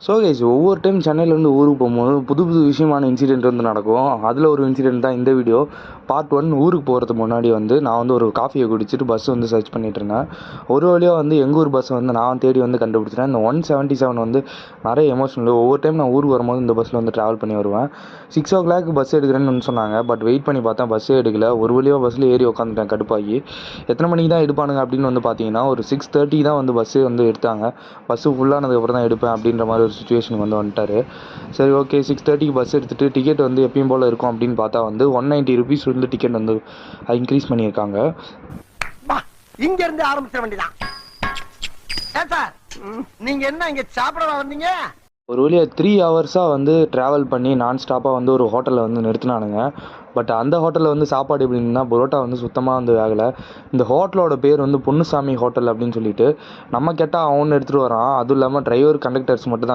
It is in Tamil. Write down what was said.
ஸோ கைஸ் ஒவ்வொரு டைம் சென்னையிலேருந்து ஊருக்கு போகும்போது புது புது விஷயமான இன்சிடென்ட் வந்து நடக்கும். அதில் ஒரு இன்சிடென்ட் தான் இந்த வீடியோ. பார்ட் 1. ஊருக்கு போகிறதுக்கு முன்னாடி நான் வந்து ஒரு காஃபியை குடிச்சிட்டு பஸ் வந்து சர்ச் பண்ணிட்டு இருந்தேன். ஒரு வழியாக எங்கள் ஊர் பஸ்ஸை நான் தேடி கண்டுபிடிச்சிட்டேன். இந்த 177 நிறைய எமோஷனல். ஒவ்வொரு டைம் நான் ஊருக்கு வரும்போது இந்த பஸ்ஸில் ட்ராவல் பண்ணி வருவேன். 6 o'clock பஸ் எடுக்கிறேன்னு சொன்னாங்க. பட் வெயிட் பண்ணி பார்த்தா பஸ்ஸே எடுக்கல. ஒரு வழியாக பஸ்ஸில் ஏறி உட்காந்துட்டேன் கடுப்பாகி. எத்தனை மணிக்கு தான் எடுப்பானுங்க அப்படின்னு பார்த்தீங்கன்னா ஒரு 6:30 தான் பஸ்ஸே எடுத்தாங்க. பஸ்ஸு ஃபுல்லானதுக்கப்புறம் தான் எடுப்பேன் அப்படின்ற மாதிரி ஒரு சுச்சுவேஷனுக்கு வந்துட்டார். சரி ஓகே 6:30 பஸ் எடுத்துகிட்டு டிக்கெட் எப்பயும் போல் இருக்கும் அப்படின்னு பார்த்தா 190 rupees டிக்கெட் இன்க்ரீஸ் பண்ணியிருக்காங்க. இங்க இருந்து ஆரம்பிச்ச வேண்டியதான். நீங்க என்ன இங்க சாப்பிட வந்தீங்க? ஒரு வழியாக 3 hours ட்ராவல் பண்ணி நான் ஸ்டாப்பாக ஒரு ஹோட்டலில் நிறுத்தினானுங்க. பட் அந்த ஹோட்டலில் சாப்பாடு எப்படின்னா பரோட்டா சுத்தமாக வேகலை. இந்த ஹோட்டலோட பேர் பொன்னுசாமி ஹோட்டல் அப்படின்னு சொல்லிட்டு நம்ம கேட்டால் அவன் எடுத்துகிட்டு வரான். அதுவும் இல்லாமல் டிரைவர் கண்டக்டர்ஸ் மட்டும் தான்